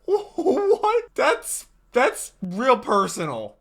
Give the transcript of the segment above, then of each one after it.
What? What? That's real personal.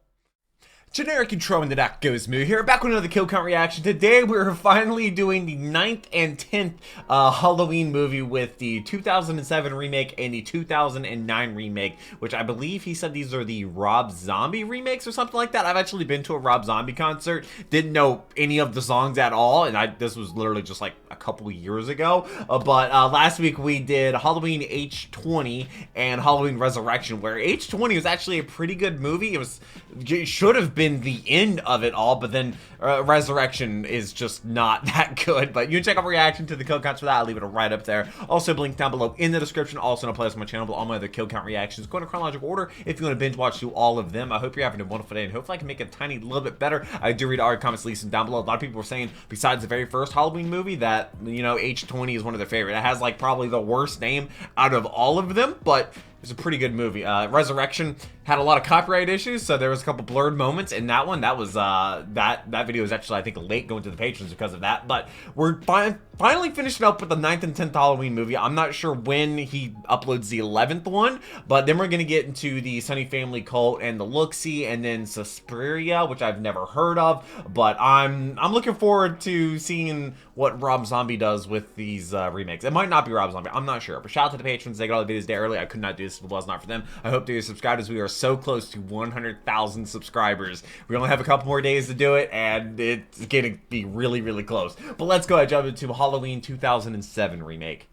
Generic intro into that goes Moo here, back with another kill count reaction. Today we're finally doing the 9th and 10th Halloween movie with the 2007 remake and the 2009 remake, which I believe he said these are the Rob Zombie remakes or something like that. I've actually been to a Rob Zombie concert, didn't know any of the songs at all, and this was literally just like a couple years ago. But last week we did Halloween H20 and Halloween Resurrection, where H20 was actually a pretty good movie. It should have been the end of it all, but then Resurrection is just not that good. But you can check out my reaction to the kill counts for that. I'll leave it right up there. Also, link down below in the description. Also, in a playlist on my channel, but all my other kill count reactions go in a chronological order if you want to binge watch through all of them. I hope you're having a wonderful day, and hopefully I can make it a tiny little bit better. I do read all your comments, leave them down below. A lot of people were saying, besides the very first Halloween movie, that, you know, H20 is one of their favorite. It has like probably the worst name out of all of them, but it's a pretty good movie. Resurrection had a lot of copyright issues, so there was a couple blurred moments in that one. That was that video was actually, I think, late going to the patrons because of that. But we're finally finishing up with the 9th and 10th Halloween movie. I'm not sure when he uploads the 11th one, but then we're gonna get into the Sunny Family Cult and the Look-See, and then Suspiria, which I've never heard of. But I'm looking forward to seeing what Rob Zombie does with these remakes. It might not be Rob Zombie, I'm not sure. But shout out to the patrons. They got all the videos there early. I could not do this if it was not for them. I hope you're subscribed, as we are so close to 100,000 subscribers. We only have a couple more days to do it, and it's gonna be really, really close. But let's go ahead and jump into Halloween 2007 remake.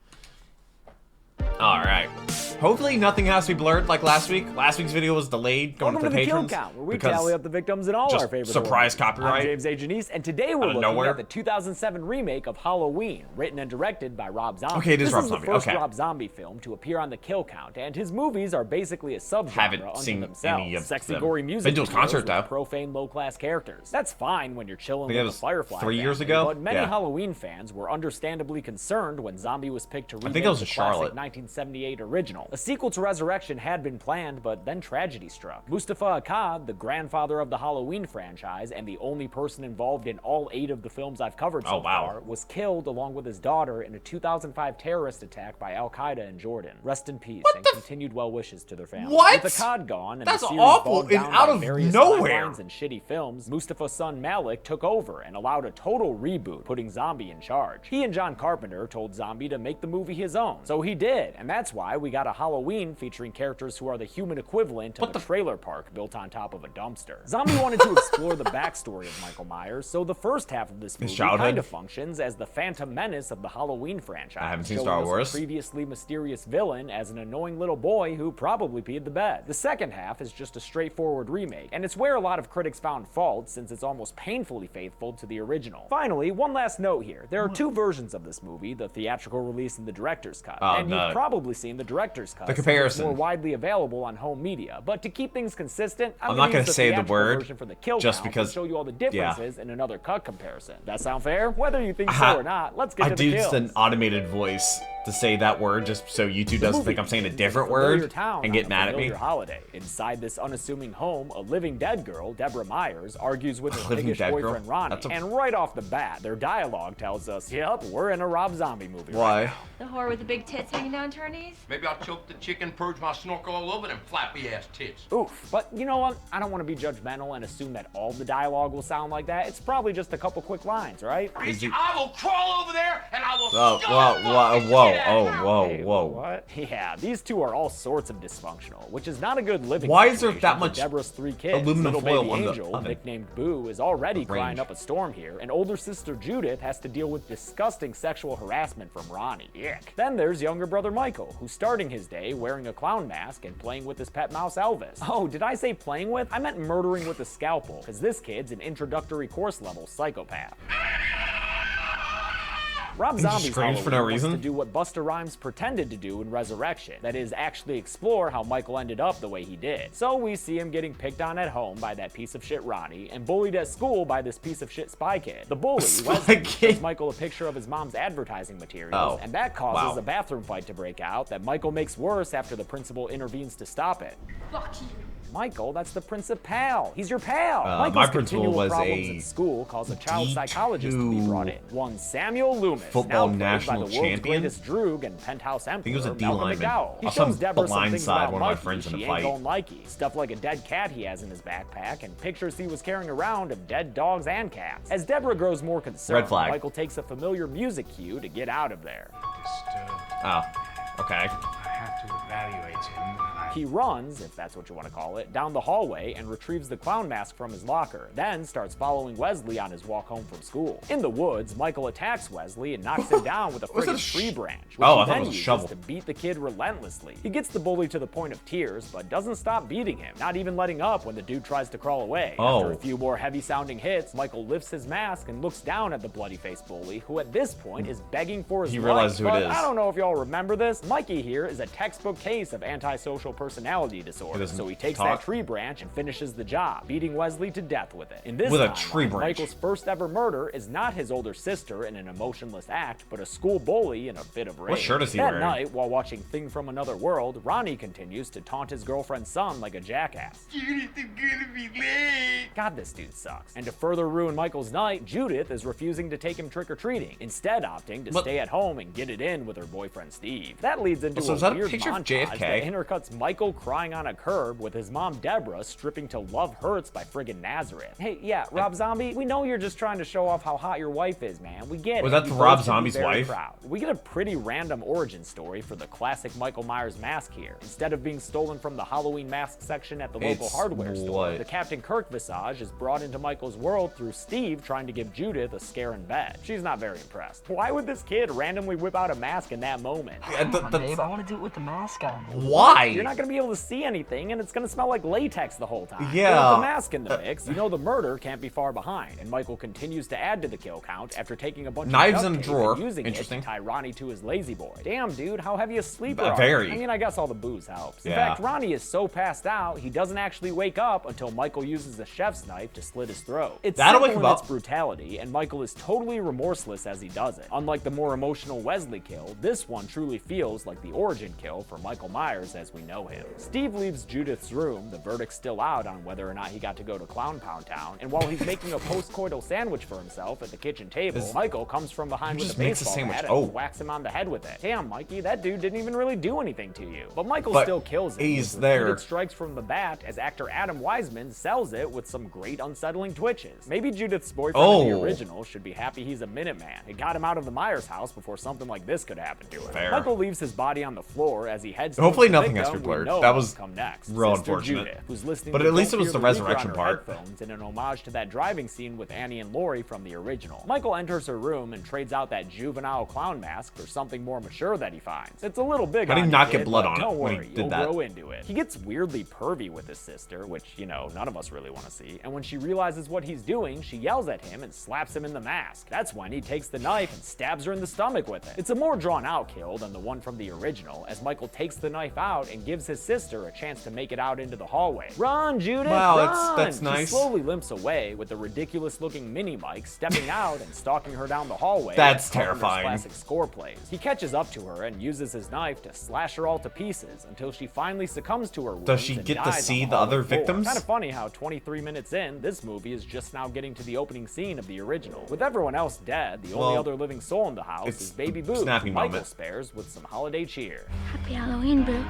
All right. Hopefully nothing has to be blurred like last week. Last week's video was delayed going to the patrons. Kill count, where we tally up the victims in all our favorite surprise horror. Copyright. I'm James A. Janice, and today we're looking at the 2007 remake of Halloween, written and directed by Rob Zombie. Okay, it is Rob Zombie. This is the first Rob Zombie film to appear on the kill count, and his movies are basically a subgenre unto themselves. Sexy, gory music videos, concert though. Profane, low-class characters. That's fine when you're chilling with the Firefly 3 years family, ago, but many Halloween fans were understandably concerned when Zombie was picked to remake the classic 1978 original. A sequel to Resurrection had been planned, but then tragedy struck. Mustafa Akkad, the grandfather of the Halloween franchise and the only person involved in all 8 of the films I've covered so far, was killed along with his daughter in a 2005 terrorist attack by Al-Qaeda in Jordan. Rest in peace, and continued well wishes to their family. What? With Akkad gone and that's the series awful. bogged It's down out by of various nowhere. timelines and shitty films, Mustafa's son Malik took over and allowed a total reboot, putting Zombie in charge. He and John Carpenter told Zombie to make the movie his own, so he did, and that's why we got a Halloween featuring characters who are the human equivalent of a trailer park built on top of a dumpster. Zombie wanted to explore the backstory of Michael Myers, so the first half of this movie kind of functions as the Phantom Menace of the Halloween franchise. I haven't seen Star Wars. A previously mysterious villain as an annoying little boy who probably peed the bed. The second half is just a straightforward remake, and it's where a lot of critics found fault since it's almost painfully faithful to the original. Finally, one last note here. There are 2 versions of this movie, the theatrical release and the director's cut. And you've probably seen the director's cut. The comparison. More widely available on home media, but to keep things consistent, I'm not going to say the word version for the kill just count because and show you all the differences in another cut comparison. That sound fair? Whether you think so or not, let's get to the kills. I do just an automated voice to say that word just so YouTube doesn't think I'm saying a different word and get mad at me. Holiday. Inside this unassuming home, a living dead girl, Deborah Myers, argues with her piggish boyfriend Ronnie, and right off the bat, their dialogue tells us, yep, we're in a Rob Zombie movie. Why? The whore with the big tits hanging down to her knees? Maybe I'll choke the chicken, purge my snorkel all over them flappy ass tits. Oof, but you know what? I don't want to be judgmental and assume that all the dialogue will sound like that. It's probably just a couple quick lines, right? I will crawl over there and I will whoa. What? Yeah, these 2 are all sorts of dysfunctional, which is not a good living Why is there situation that for much Deborah's 3 kids. aluminum Little foil baby on the Angel, oven? nicknamed Boo, is already crying up a storm here, and older sister Judith has to deal with disgusting sexual harassment from Ronnie. Yuck. Then there's younger brother Michael, who's starting his day wearing a clown mask and playing with his pet mouse Elvis. Oh, did I say playing with? I meant murdering with a scalpel, because this kid's an introductory course level psychopath. Rob Zombie's Halloween for no wants reason. to do what Busta Rhymes pretended to do in Resurrection. That is, actually explore how Michael ended up the way he did. So we see him getting picked on at home by that piece of shit Ronnie, and bullied at school by this piece of shit Spy Kid. The bully, Wesley, shows Michael a picture of his mom's advertising materials, and that causes a bathroom fight to break out that Michael makes worse after the principal intervenes to stop it. Fuck you. Michael, that's the principal. He's your pal. My principal was problems a in school calls a child psychologist to be brought in. One Samuel Loomis, football now national by the champion. world's greatest droog and penthouse emperor, I think he was a D Malcolm lineman. McDowell. He I saw him shows Deborah some things blindside about one of my Mikey friends in a she fight. ain't gonna likey. Stuff like a dead cat he has in his backpack and pictures he was carrying around of dead dogs and cats. As Deborah grows more concerned, Red flag. Michael takes a familiar music cue to get out of there. Oh, okay. I have to evaluate him. He runs, if that's what you want to call it, down the hallway and retrieves the clown mask from his locker, then starts following Wesley on his walk home from school. In the woods, Michael attacks Wesley and knocks him down with a friggin' tree branch, which Oh, I he thought it then was a uses shovel. to beat the kid relentlessly. He gets the bully to the point of tears, but doesn't stop beating him, not even letting up when the dude tries to crawl away. After a few more heavy-sounding hits, Michael lifts his mask and looks down at the bloody-faced bully, who at this point is begging for his life. realizes who it But is. I don't know if y'all remember this. Mikey here is a textbook case of antisocial personality disorder. So he takes that tree branch and finishes the job, beating Wesley to death with it. In this With a timeline, tree branch. Michael's first ever murder is not his older sister in an emotionless act, but a school bully in a fit of rage. What shirt is he that wearing? night, while watching Thing from Another World, Ronnie continues to taunt his girlfriend's son like a jackass. Judith is gonna be late. God, this dude sucks. And to further ruin Michael's night, Judith is refusing to take him trick-or-treating, instead opting to stay at home and get it in with her boyfriend Steve. That leads into So a is that a weird picture of montage JFK? that intercuts Michael crying on a curb with his mom Deborah stripping to Love Hurts by friggin' Nazareth. Hey, yeah, Rob Zombie, we know you're just trying to show off how hot your wife is, man. We get it. Was that You Rob both should be Zombie's very wife? proud. We get a pretty random origin story for the classic Michael Myers mask here. Instead of being stolen from the Halloween mask section at the local It's hardware store, what? the Captain Kirk visage is brought into Michael's world through Steve trying to give Judith a scare in bed. She's not very impressed. Why would this kid randomly whip out a mask in that moment? Babe, I want to do it with the mask on. Why? You're not gonna be able to see anything, and it's gonna smell like latex the whole time. Yeah. With the mask in the mix, you know the murder can't be far behind, and Michael continues to add to the kill count after taking a bunch Knives of in duct a tape drawer. and using Interesting. it to tie Ronnie to his lazy boy. Damn, dude, how heavy a sleeper are you? Very. I mean, I guess all the booze helps. In Yeah. fact, Ronnie is so passed out, he doesn't actually wake up until Michael uses a chef's knife to slit his throat. It's That'll simple wake him in its up. brutality, and Michael is totally remorseless as he does it. Unlike the more emotional Wesley kill, this one truly feels like the origin kill for Michael Myers as we know him. Steve leaves Judith's room, the verdict's still out on whether or not he got to go to Clown Pound Town, and while he's making a post-coital sandwich for himself at the kitchen table, Michael comes from behind with just a makes a baseball sandwich. bat Oh. and whacks him on the head with it. Damn, Mikey, that dude didn't even really do anything to you. But Michael But still kills him. he's with there. repeated strikes from the bat as actor Adam Wiseman sells it with some great unsettling twitches. Maybe Judith's boyfriend in the original should be happy he's a Minuteman. It got him out of the Myers house before something like this could happen to him. Fair. Michael leaves his body on the floor as he heads Hopefully towards the nothing has to be victim we blurred. know That will was come next. real Sister unfortunate. Judith, who's listening But to at least Don't it was Fear the Reaper resurrection on her part. headphones in an homage to that driving scene with Annie and Laurie from the original. Michael enters her room and trades out that juvenile clown mask for something more mature that he finds. It's a little big How did on he you, not get kid, blood but on it don't when he worry, did you'll that? grow into it. He gets weirdly pervy with his sister, which, you know, none of us really want to see, and when she realizes what he's doing, she yells at him and slaps him in the mask. That's when he takes the knife and stabs her in the stomach with it. It's a more drawn-out kill than the one from the original, as Michael takes the knife out and gives his sister a chance to make it out into the hallway. Run, Judith, Wow, run! that's She nice. slowly limps away with the ridiculous-looking mini-Mike stepping out and stalking her down the hallway. That's as Carpenter's terrifying. classic score plays. He catches up to her and uses his knife to slash her all to pieces until she finally succumbs to her wounds. Does she and get to dies see on the other hallway floor. victims? Kind of funny how 23 minutes in, this movie is just now getting to the opening scene of the original. With everyone else dead, the only Well, other living soul in the house it's is Baby the Boo, snappy who Michael moment. spares with some holiday cheer. Happy Halloween, Boo.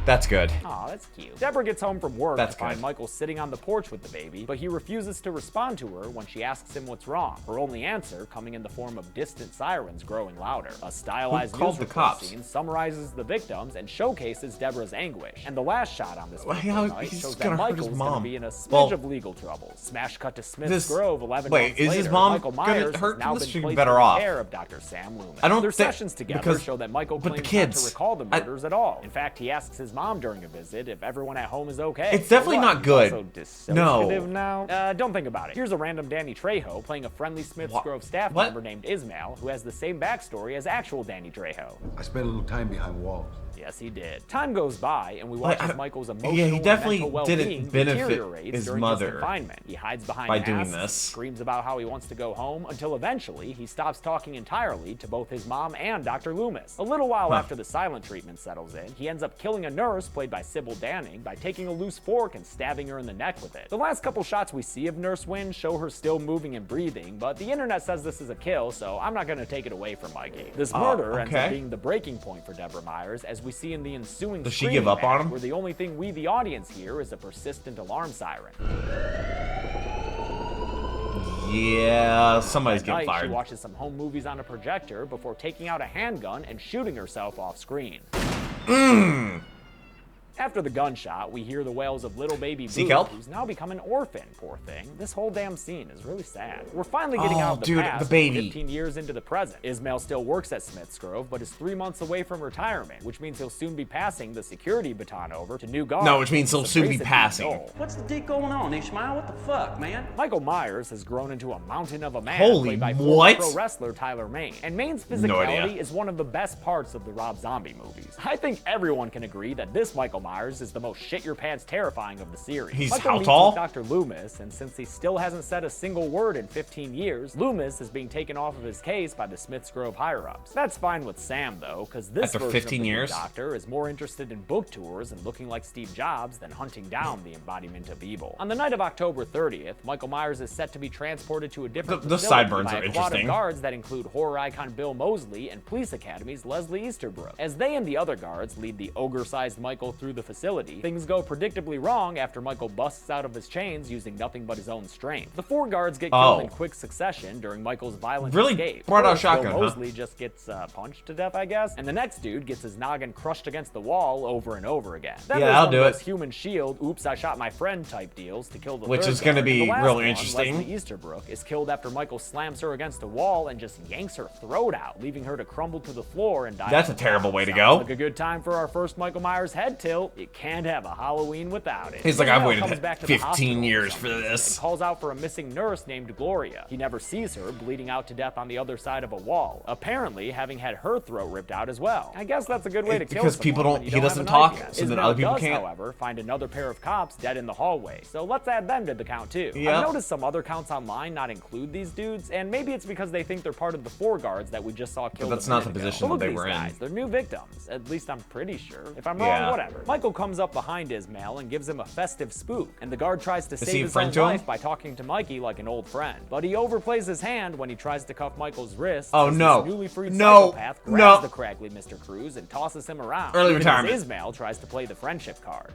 That's good. Aw, that's cute. Deborah gets home from work That's to find good. Michael sitting on the porch with the baby, but he refuses to respond to her when she asks him what's wrong. Her only answer coming in the form of distant sirens growing louder. A stylized Who called news the report cops? scene summarizes the victims and showcases Deborah's anguish. And the last shot on this Well, fateful how- night he's shows gonna that hurt his Michael's gonna mom. be in a smidge Well, of legal trouble. Smash cut to Smith's this- Grove 11 wait, months is later. his mom Michael gonna Myers hurt has now him? been She'd be placed better in the off. care of Dr. Sam Loomis. I don't Their think- sessions together because- show that Michael but the claims kids, not to recall the murders at all. In fact, he asks his mom during a visit if everyone at home is okay. It's definitely What, not he's good. also dissociative No. now? Don't think about it. Here's a random Danny Trejo playing a friendly Smith's What? Grove staff What? member named Ismail, who has the same backstory as actual Danny Trejo. I spent a little time behind walls. Yes, he did. Time goes by, and we watch as Michael's emotional he definitely and mental well-being didn't benefit deteriorates his during mother his confinement. He hides behind by masks, doing this. screams about how he wants to go home, until eventually he stops talking entirely to both his mom and Dr. Loomis. A little while after the silent treatment settles in, he ends up killing a nurse, played by Sybil Danning, by taking a loose fork and stabbing her in the neck with it. The last couple shots we see of Nurse Wynn show her still moving and breathing, but the internet says this is a kill, so I'm not gonna take it away from Mikey. This murder ends up being the breaking point for Deborah Myers, as we see in the ensuing Does she give up on him? where the only thing we, the audience, hear is a persistent alarm siren. Yeah, somebody's getting fired. She watches some home movies on a projector before taking out a handgun and shooting herself off screen. After the gunshot, we hear the wails of little baby Boo, who's now become an orphan, poor thing. This whole damn scene is really sad. We're finally getting out of the past, the baby. 15 years into the present. Ismail still works at Smith's Grove, but is 3 months away from retirement, which means he'll soon be passing the security baton over to new guards. No, which means he'll soon be passing. What's the dick going on, Ishmael? What the fuck, man? Michael Myers has grown into a mountain of a man, Holy played by what? pro wrestler Tyler Mane. And Mane's physicality is one of the best parts of the Rob Zombie movies. I think everyone can agree that this Michael Myers is the most shit-your-pants terrifying of the series. He's Michael how tall? With Dr. Loomis, and since he still hasn't said a single word in 15 years, Loomis is being taken off of his case by the Smith's Grove higher-ups. That's fine with Sam, though, because this version 15 of the years? Doctor is more interested in book tours and looking like Steve Jobs than hunting down the embodiment of evil. On the night of October 30th, Michael Myers is set to be transported to a different The facility sideburns by are a squad of interesting. guards that include horror icon Bill Moseley and Police Academy's Leslie Easterbrook. As they and the other guards lead the ogre-sized Michael through the facility, things go predictably wrong after Michael busts out of his chains using nothing but his own strength. The 4 guards get killed in quick succession during Michael's violent escape. Brought out shotgun, Bill Moseley just gets punched to death, I guess, and the next dude gets his noggin crushed against the wall over and over again. Then Yeah, there's I'll one do of it. those human shield, oops, I shot my friend type deals to kill the Which third is gonna guard. be And the last real one, interesting. Leslie Easterbrook is killed after Michael slams her against a wall and just yanks her throat out, leaving her to crumble to the floor and die. That's a terrible way to Sounds go. like a good time for our first Michael Myers head tilt. You can't have a Halloween without it. He's like, I've waited Comes back to the 15 hospital years for for some reason this. and calls out for a missing nurse named Gloria. He never sees her, bleeding out to death on the other side of a wall, apparently having had her throat ripped out as well. I guess that's a good way to kill because someone people when don't- you he don't doesn't have a knife talk, yet. so then Ismail other people does, can't. however, find another pair of cops dead in the hallway, so let's add them to the count too. Yep. I've noticed some other counts online not include these dudes, and maybe it's because they think they're part of the 4 guards that we just saw killed. But that's a not minute the ago. position But look that they at were these in. guys. They're new victims. At least I'm pretty sure. If I'm Yeah. wrong, whatever. Michael comes up behind Ismail and gives him a festive spook, and the guard tries to he save a his friend own to him? life by talking to Mikey like an old friend. But he overplays his hand when he tries to cuff Michael's wrist. Oh, as no. this newly freed No. psychopath No. grabs the craggy Mr. Cruz and tosses him around. Early even as retirement. Ismail tries to play the friendship card.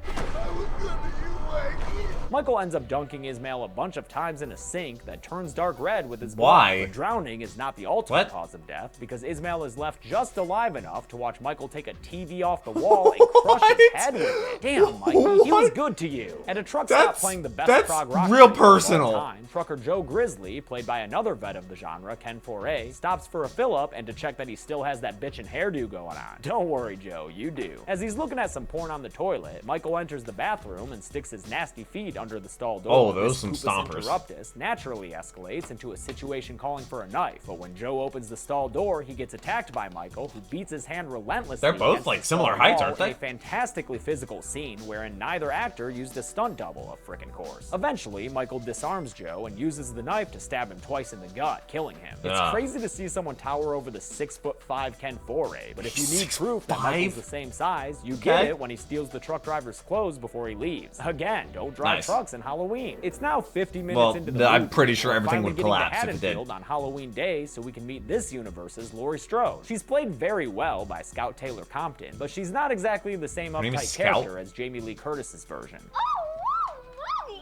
Michael ends up dunking Ismail a bunch of times in a sink that turns dark red with his blood. Why? But drowning is not the ultimate cause of death, because Ismail is left just alive enough to watch Michael take a TV off the wall and crush his head with it. Damn, Mikey, he was good to you. At a truck stop playing the best prog rock real video of all personal. time, trucker Joe Grizzly, played by another vet of the genre, Ken Foray, stops for a fill-up and to check that he still has that bitchin' hairdo going on. Don't worry, Joe, you do. As he's looking at some porn on the toilet, Michael enters the bathroom and sticks his nasty feet under the stall door. Oh, those This some pupus stompers. interruptus naturally escalates into a situation calling for a knife, but when Joe opens the stall door, he gets attacked by Michael, who beats his hand relentlessly. They're both, against like, the similar stall heights, wall aren't in they? a fantastically physical scene wherein neither actor used a stunt double, of frickin' course. Eventually, Michael disarms Joe and uses the knife to stab him twice in the gut, killing him. It's crazy to see someone tower over the 6'5" Ken Foray, but if you need proof that Michael's the same size, you get it when he steals the truck driver's clothes before he leaves. Again, don't drive trucks in Halloween. It's now 50 minutes into the movie. I'm pretty sure We're everything finally would getting to collapse if it did. Haddonfield on Halloween Day so we can meet this universe's Laurie Strode. She's played very well by Scout Taylor Compton, but she's not exactly the same name is uptight Scout? character as Jamie Lee Curtis's version.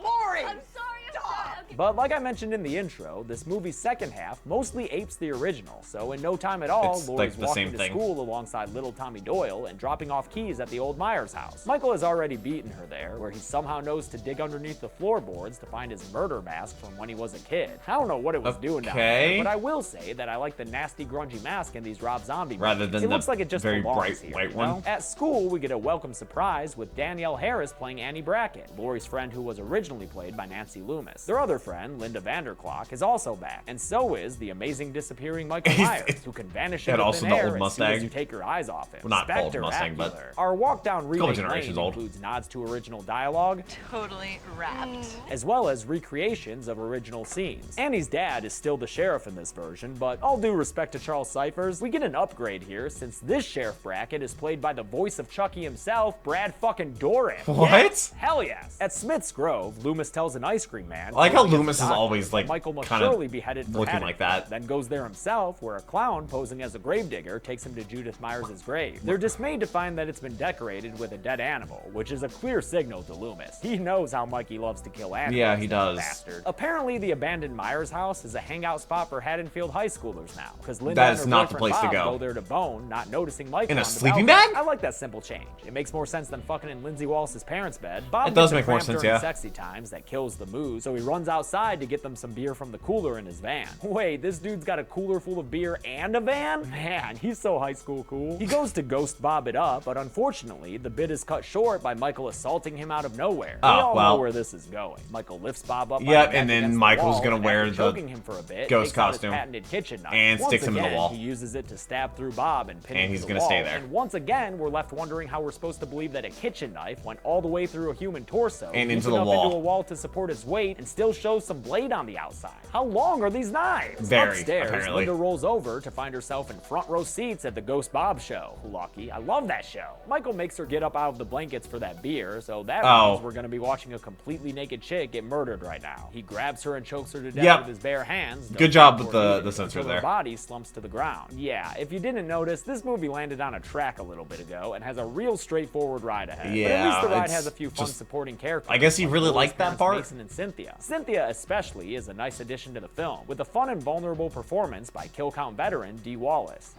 Laurie! I'm sorry, okay. But like I mentioned in the intro, this movie's second half mostly apes the original, so in no time at all, It's Laurie's like the walking same to thing. school alongside little Tommy Doyle and dropping off keys at the old Myers house. Michael has already beaten her there, where he somehow knows to dig underneath the floorboards to find his murder mask from when he was a kid. I don't know what it was doing down there, but I will say that I like the nasty, grungy mask in these Rob Zombie Rather movies. than It the looks like it just very belongs bright here, white you one. know? At school, we get a welcome surprise with Danielle Harris playing Annie Brackett, Laurie's friend who was originally played by Nancy Loomis. There are other girlfriend, Linda Vanderklok, is also back, and so is the amazing disappearing Michael Myers, who can vanish into thin air as soon as you take your eyes off him. Well, not old Mustang, but our walk down remake generations lane old. includes nods to original dialogue, Totally wrapped. as well as recreations of original scenes. Annie's dad is still the sheriff in this version, but all due respect to Charles Cyphers, we get an upgrade here since this sheriff bracket is played by the voice of Chucky himself, Brad fucking Dourif. What? Yes, hell yes. At Smith's Grove, Loomis tells an ice cream man. I like how Loomis is always like Michael must kind surely of be headed for looking like that. Then goes there himself, where a clown posing as a gravedigger takes him to Judith Myers' grave. They're dismayed to find that it's been decorated with a dead animal, which is a clear signal to Loomis. He knows how Mikey loves to kill animals. Yeah, he does. Bastard. Apparently, the abandoned Myers house is a hangout spot for Haddonfield high schoolers now, because Linda That and is her not the boyfriend place to Bob go. there to bone, not noticing Michael In a on the sleeping balcony. bag? I like that simple change. It makes more sense than fucking in Lindsay Wallace's parents' bed. Bob It does gets a make more cramp sense, during yeah. Sexy times that kills the mood, so he runs outside to get them some beer from the cooler in his van. Wait, this dude's got a cooler full of beer and a van? Man, he's so high school cool. He goes to ghost Bob it up, but unfortunately, the bit is cut short by Michael assaulting him out of nowhere. We all know where this is going. Michael lifts Bob up. Yep, by the and neck then against the Michael's wall, gonna and wear after the choking him for a bit, ghost takes out his costume patented kitchen knife. and Once sticks him in the again, wall. He uses it to stab through Bob and pin And him he's to the gonna wall. stay there. And once again, we're left wondering how we're supposed to believe that a kitchen knife went all the way through a human torso And into deep the enough wall. into a wall to support his weight and still shows some blade on the outside. How long are these knives? Very, Upstairs, apparently. Linda rolls over to find herself in front row seats at the Ghost Bob show. Lucky, I love that show. Michael makes her get up out of the blankets for that beer, so that means we're gonna be watching a completely naked chick get murdered right now. He grabs her and chokes her to death with his bare hands. Good job with the censor until there. Her body slumps to the ground. Yeah, if you didn't notice, this movie landed on a track a little bit ago and has a real straightforward ride ahead. But at least the ride has a few fun supporting characters. I guess he really Laurie's liked that parents, part. Mason and Cynthia. Cynthia especially is a nice addition to the film, with a fun and vulnerable performance by kill count veteran Dee Wallace.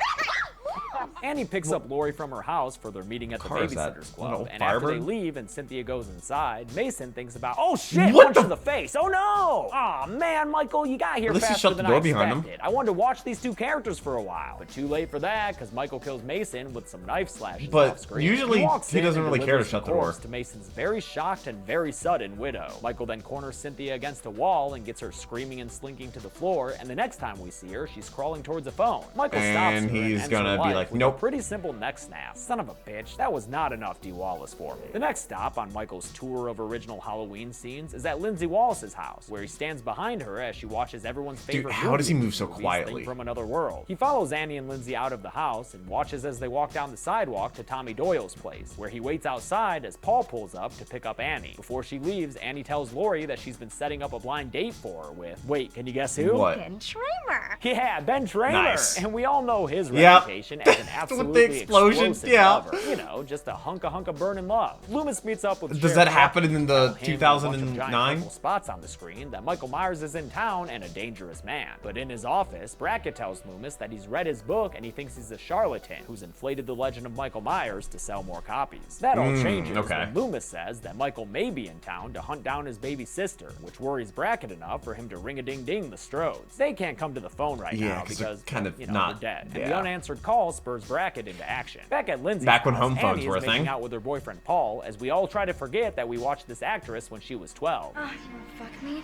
Annie picks up Laurie from her house for their meeting at the car is that? Babysitter's What, Club, an old and after they Firebird? leave and Cynthia goes inside, Mason thinks about, oh shit, What punch the- to the face, oh no! Aw man, Michael, you got here At least he faster shut the than door I behind him. expected. I wanted to watch these two characters for a while, but too late for that, because Michael kills Mason with some knife slashes But off screen. usually walks he in doesn't and really care to delivers shut the corpse door. to Mason's very shocked and very sudden widow. Michael then corners Cynthia against a wall and gets her screaming and slinking to the floor, and the next time we see her, she's crawling towards a phone. Michael stops And her he's ends gonna her be life like, with a nope. pretty simple neck snap. Son of a bitch, that was not enough Dee Wallace for me. The next stop on Michael's tour of original Halloween scenes is at Lindsay Wallace's house, where he stands behind her as she watches everyone's favorite how does he movie, move so movies, quietly? Thing from Another World. He follows Annie and Lindsay out of the house and watches as they walk down the sidewalk to Tommy Doyle's place, where he waits outside as Paul pulls up to pick up Annie. Before she leaves, Annie tells Laurie that she's been setting up a blind date for her with, wait, can you guess who? What? Ben Tramer. Yeah, Ben Tramer. Nice. And we all know his Yep. reputation as an With the absolutely explosion, explosive yeah. lover. You know, just a hunk of burning love. Loomis meets up with Does Sheriff that happen Buck, in the tell him and a bunch of giant 2009? purple spots on the screen that Michael Myers is in town and a dangerous man. But in his office, Brackett tells Loomis that he's read his book and he thinks he's a charlatan who's inflated the legend of Michael Myers to sell more copies. That all changes okay. when Loomis says that Michael may be in town to hunt down his baby sister, which worries Brackett enough for him to ring-a-ding-ding the Strodes. They can't come to the phone right Yeah, now 'cause they're because kind of you know, not- they're dead. And yeah. the unanswered call spurs Brackett into action. Back at Lindsay's Back when house, home phones Annie were a is making thing. out with her boyfriend Paul, as we all try to forget that we watched this actress when she was 12. Oh, you wanna fuck me?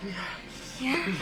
Yeah? You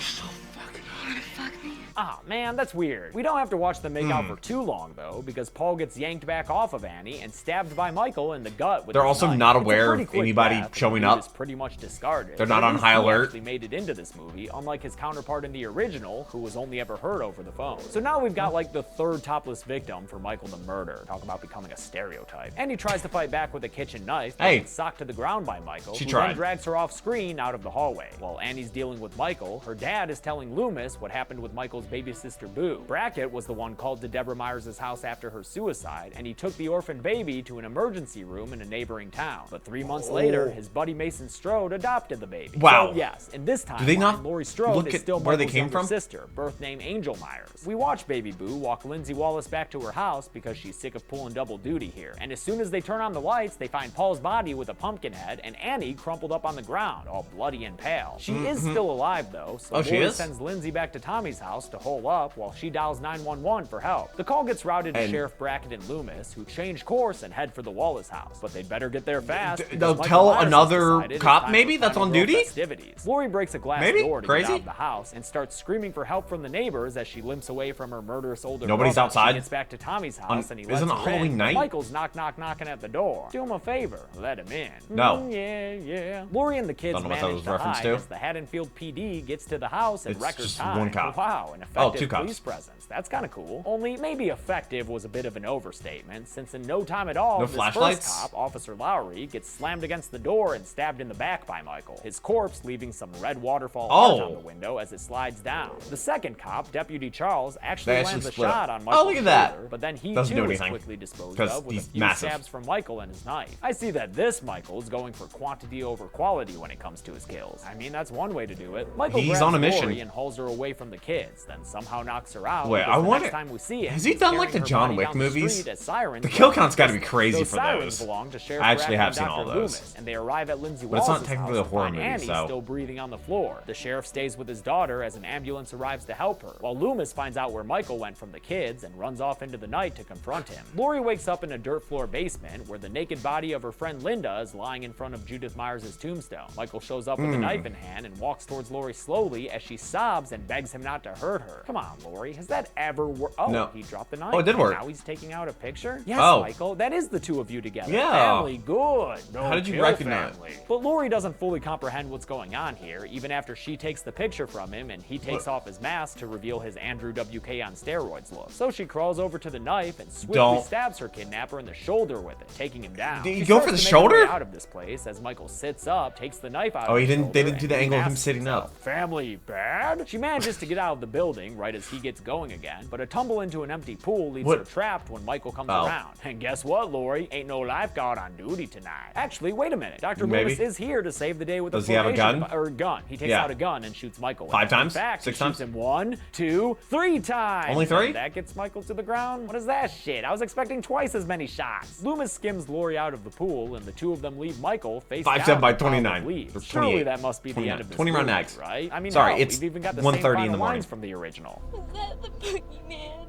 wanna fuck me? Ah, man, that's weird. We don't have to watch them make Hmm. out for too long, though, because Paul gets yanked back off of Annie and stabbed by Michael in the gut with They're his also knife. not It's a aware pretty of quick anybody death, and showing the dude up. is pretty much discarded. They're not At on least high he alert. actually made it into this movie, unlike his counterpart in the original, who was only ever heard over the phone. So now we've got like the third topless victim for Michael to murder. Talk about becoming a stereotype. Annie tries to fight back with a kitchen knife, but Hey. gets socked to the ground by Michael, She who tried. then drags her off screen out of the hallway. While Annie's dealing with Michael, her dad is telling Loomis what happened with Michael's baby sister Boo. Brackett was the one called to Deborah Myers' house after her suicide, and he took the orphan baby to an emergency room in a neighboring town. But 3 months later, his buddy Mason Strode adopted the baby. Wow. So yes, in this time, they not Laurie Strode look is at still where they Michael's came younger from? sister, birth name Angel Myers. We watch baby Boo walk Lindsay Wallace back to her house because she's sick of pulling double duty here. And as soon as they turn on the lights, they find Paul's body with a pumpkin head and Annie crumpled up on the ground, all bloody and pale. She is still alive though, so Oh, she Laurie is? sends Lindsay back to Tommy's house to hole up while she dials 911 for help. The call gets routed to Sheriff Brackett and Loomis, who change course and head for the Wallace house. But they'd better get there fast. They'll tell another cop maybe that's on duty? Festivities. Laurie breaks a glass door to get out of the house and starts screaming for help from the neighbors as she limps away from her murderous older Nobody's brother. outside? She gets back to Tommy's house and he lets isn't it her Halloween in. night? Michael's knocking at the door. Do him a favor, let him in. No. Yeah. Laurie and the kids manage to hide as the Haddonfield PD gets to the house in record time. One cop. Wow, an effective two cops. police presence. That's kind of cool. Only maybe effective was a bit of an overstatement, since in no time at all, this flashlights? first cop, Officer Laurie, gets slammed against the door and stabbed in the back by Michael, his corpse leaving some red waterfall art on the window as it slides down. The second cop, Deputy Charles, actually lands a shot on Michael's shoulder, but then he too is quickly disposed of with a few stabs from Michael and his knife. I see that this Michael is going for quantity over quality when it comes to his kills. I mean, that's one way to do it. Michael grabs on a mission Laurie and hauls her away from the kids, then somehow knocks her out. Wait, I wonder, next time we see him, has he done like the John Wick movies? The kill count's got to be crazy for those. I actually have seen all those. And they arrive at Lindsay But it's not Wallace's technically a house horror and movie, Annie's so. still breathing on the floor. The sheriff stays with his daughter as an ambulance arrives to help her, while Loomis finds out where Michael went from the kids and runs off into the night to confront him. Laurie wakes up in a dirt floor basement where the naked body of her friend Linda is lying in front of Judith Myers' tombstone. Michael shows up with a knife in hand and walks towards Laurie slowly as she sobs and begs him not to hurt her. Come on, Laurie, has that ever worked? Oh, no. He dropped the knife. Oh, it did work. Now he's taking out a picture? Yes, Oh. Michael, that is the two of you together. Yeah. Family, good. No How did you kill recognize? family. But Laurie doesn't fully comprehend what's going on here, even after she takes the picture from him and he takes off his mask to reveal his Andrew WK on steroids look. So she crawls over to the knife and swiftly stabs her kidnapper in the shoulder with it, taking him down. Did you go for the shoulder? Out of this place as Michael sits up, takes the knife out. Oh, of his they didn't shoulder, do the and angle of him asks sitting himself, up. Family bad? She manages to get out of the building right as he gets going again, but a tumble into an empty pool leaves her trapped when Michael comes around. And guess what, Laurie? Ain't no lifeguard on duty tonight. Actually, wait a minute. Dr. Loomis is here to save the day with Does he have a gun? Or a gun. He takes out a gun and shoots Michael. 5 times? In fact, 6 he times? shoots him 1, 2, 3 times. Only 3? And that gets Michael to the ground? What is that shit? I was expecting twice as many shots. Loomis skims Laurie out of the pool, and the two of them leave Michael face down. 5-7 by 29. Or Surely that must be the end of this 20 round movie, nags. right? I mean, sorry, hell, it's we've even got the 1:30 same final in the morning lines from the original. Was that the boogeyman?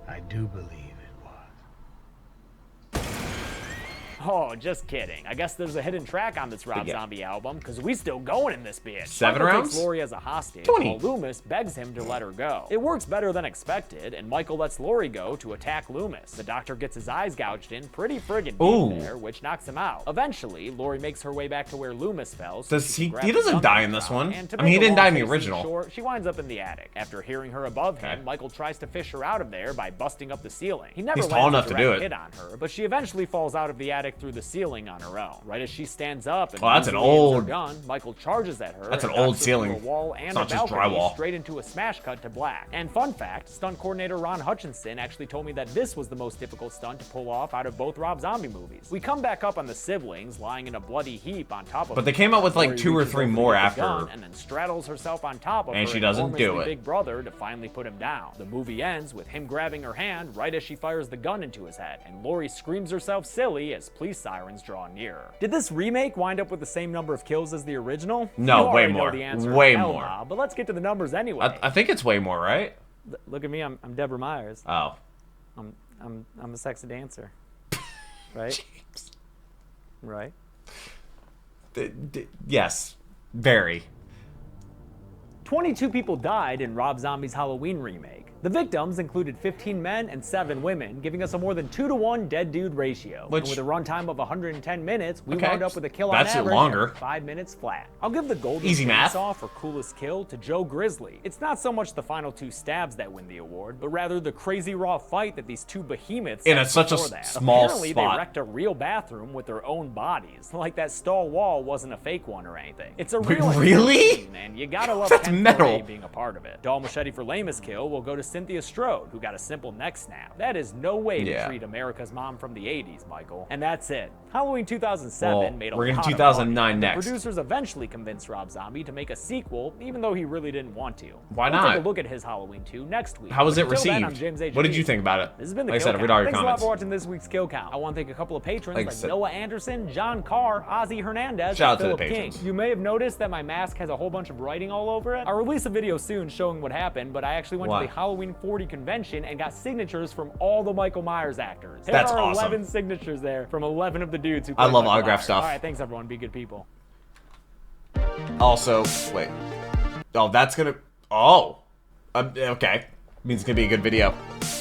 I do believe it was. Oh, just kidding. I guess there's a hidden track on this Rob Zombie album, because we still going in this bitch. 7 Michael rounds? takes Laurie as a hostage, 20. while Loomis begs him to let her go. It works better than expected, and Michael lets Laurie go to attack Loomis. The doctor gets his eyes gouged in pretty friggin' deep there, which knocks him out. Eventually, Laurie makes her way back to where Loomis fell. So he doesn't die in this one. I mean, he didn't die in the original. Short, she winds up in the attic. After hearing her above him, Michael tries to fish her out of there by busting up the ceiling. He never He's tall enough to do it. hit on her, but she eventually falls out of the attic through the ceiling on her own. Right as she stands up and that's an old gun, Michael charges at her. That's an and old knocks her ceiling. through a wall and It's not a just balcony drywall. straight into a smash cut to black. And fun fact, stunt coordinator Ron Hutchinson actually told me that this was the most difficult stunt to pull off out of both Rob Zombie movies. We come back up on the siblings lying in a bloody heap on top of But they came out with like 2 or 3 more after. And then straddles herself on top of and her she doesn't do enormously it. big brother to finally put him down. The movie ends with him grabbing her hand right as she fires the gun into his head, and Laurie screams herself silly as police sirens draw nearer. Did this remake wind up with the same number of kills as the original? No, You way already know more. the answer. Way Hell more. nah, but let's get to the numbers anyway. I think it's way more, right? Look at me, I'm Deborah Myers. Oh. I'm a sexy dancer. Right? James. Right? Yes. Very. 22 people died in Rob Zombie's Halloween remake. The victims included 15 men and 7 women, giving us a more than 2-to-1 dead dude ratio. And with a runtime of 110 minutes, we wound up with a kill on average of 5 minutes flat. I'll give the golden chainsaw for coolest kill to Joe Grizzly. It's not so much the final 2 stabs that win the award, but rather the crazy raw fight that these 2 behemoths in such a small Apparently, spot. They wrecked a real bathroom with their own bodies. Like that stall wall wasn't a fake one or anything. It's a real really? scene, and you gotta love That's Ken metal. Foray being a part of it. Doll Machete for lamest kill will go to Cynthia Strode, who got a simple neck snap. That is no way to treat America's mom from the 80s, Michael. And that's it. Halloween 2007 made a we're in lot 2009 of money, and next. the producers eventually convinced Rob Zombie to make a sequel, even though he really didn't want to. Why We'll not? take a look at his Halloween 2 next week. How was it Until then, I'm received? James H. What did you think about it? This has been the Like I Kill said, read Count. all your Thanks a lot comments. for watching this week's Kill Count. I want to thank a couple of patrons Like I like said- Noah Anderson, John Carr, Ozzy Hernandez, Shout out and to the Philip King. patrons. You may have noticed that my mask has a whole bunch of writing all over it. I'll release a video soon showing what happened, but I actually went What? to the Halloween 40 convention and got signatures from all the Michael Myers actors. There That's are awesome. 11 signatures there from 11 of the dudes who I played love Michael autograph Myers. stuff. All right, thanks everyone. Be good people. Also, wait. Oh, that's gonna. Oh. Okay. Means it's gonna be a good video.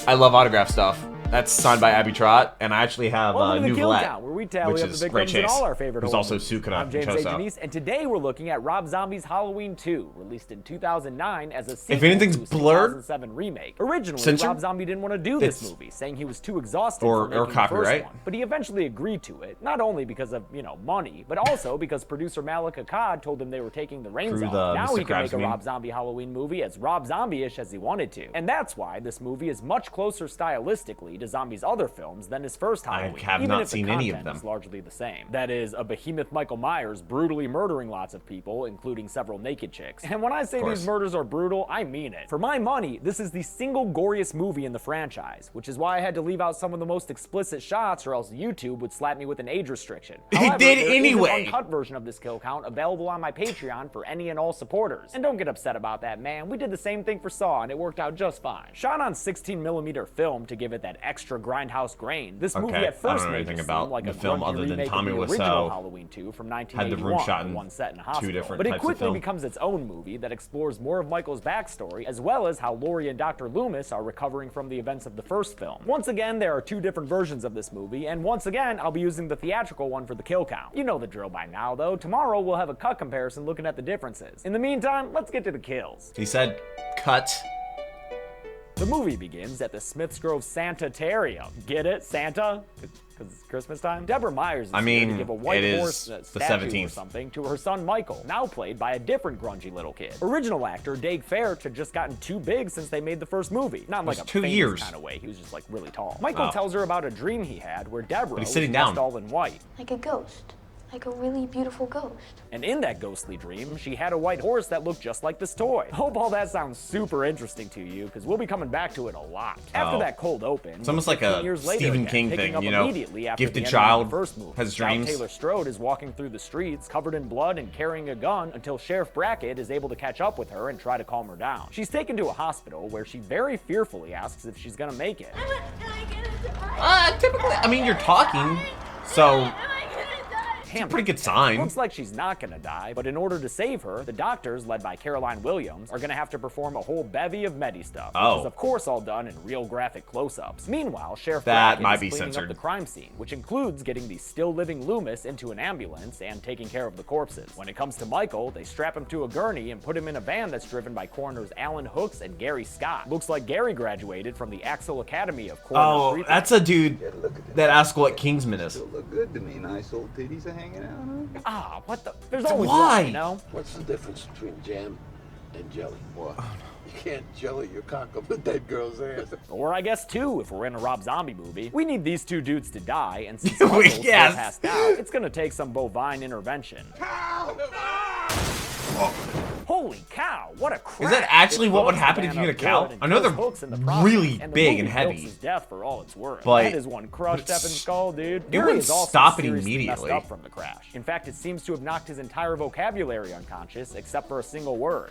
I love autograph stuff. That's signed by Abby Trott, and I actually have Welcome to New the Kill Valette, Count, where we tally which up the is Great victims in Chase. all our favorite Who's horror also movies. Sukuna I'm James A. Choso. Denise, and today we're looking at Rob Zombie's Halloween 2, released in 2009 as a sequel If anything's to his blurred, 2007 remake. Originally, censored, Rob Zombie didn't want to do this it's- movie, saying he was too exhausted or from making the copyright. first one. But he eventually agreed to it, not only because of, money, but also because producer Malik Akkad told him they were taking the reins Through off. the Now Mr. he can Krabs make a meme. Rob Zombie Halloween movie as Rob Zombie-ish as he wanted to. And that's why this movie is much closer stylistically to Zombie's other films than his first Halloween, have even not if the seen any of content them. is largely the same. That is, a behemoth Michael Myers brutally murdering lots of people, including several naked chicks. And when I say course. these murders are brutal, I mean it. For my money, this is the single goriest movie in the franchise, which is why I had to leave out some of the most explicit shots, or else YouTube would slap me with an age restriction. However, did there anyway. is an uncut version of this kill count available on my Patreon for any and all supporters. And don't get upset about that, man. We did the same thing for Saw, and it worked out just fine. Shot on 16mm film to give it that extra grindhouse grain, this movie Okay, at first I don't know made anything it about seem like the a film grungy other than remake Tommy of the Wiseau original Halloween 2 from had the 1981, room shot in one set in a two hospital. different But it types of quickly film. becomes its own movie that explores more of Michael's backstory, as well as how Laurie and Dr. Loomis are recovering from the events of the first film. Once again, there are two different versions of this movie, and once again, I'll be using the theatrical one for the kill count. You know the drill by now, though. Tomorrow, we'll have a cut comparison looking at the differences. In the meantime, let's get to the kills. He said, cut. The movie begins at the Smiths Grove Sanitarium. Get it, Santa? Because it's Christmas time? Deborah Myers is I here to mean, give a white it horse is the statue or 17th. something to her son Michael, now played by a different grungy little kid. Original actor Dave Fairch had just gotten too big since they made the first movie. Not in like a 2 famous years. kind of way. He was just like really tall. Michael Oh. tells her about a dream he had where Deborah he's sitting was down. dressed all in white. Like a ghost. Like a really beautiful ghost. And in that ghostly dream, she had a white horse that looked just like this toy. Hope all that sounds super interesting to you, because we'll be coming back to it a lot. After Oh. that cold open, It's almost like 15 a years later Stephen again, King picking thing, up you know? immediately after Gifted the ending child of the first movie. has Scout dreams. Taylor Strode is walking through the streets covered in blood and carrying a gun until Sheriff Brackett is able to catch up with her and try to calm her down. She's taken to a hospital where she very fearfully asks if she's gonna make it. Typically, I mean, you're talking, so Damn, pretty good sign. Looks like she's not gonna die, but in order to save her, the doctors, led by Caroline Williams, are gonna have to perform a whole bevy of Medi stuff, Oh. which is of course all done in real graphic close-ups. Meanwhile, Sheriff That Brackett might is be cleaning censored. up the crime scene, which includes getting the still-living Loomis into an ambulance and taking care of the corpses. When it comes to Michael, they strap him to a gurney and put him in a van that's driven by coroners Alan Hooks and Gary Scott. Looks like Gary graduated from the Axel Academy of Coroner Oh, Creepy. that's a dude that asked what Kingsman is. Look good to me. Nice old titties are hanging out. Huh? Ah, what the? There's always Why? one, you know? What's the difference between jam and jelly? What? You can't jelly your cock up with that girl's ass. Or I guess two, if we're in a Rob Zombie movie. We need these two dudes to die, and since We- Michael's still yes. passed out, it's gonna take some bovine intervention. Holy cow, what a crash! Is that actually It what would blows the happen if van you hit a up cow? good and I know kills they're Hooks in the process, really and the big movie and heavy. milks his death for all it's worth. But that is one crushed up in skull, dude. Gary wouldn't is also stop it seriously immediately. messed up from the crash. In fact, it seems to have knocked his entire vocabulary unconscious, except for a single word.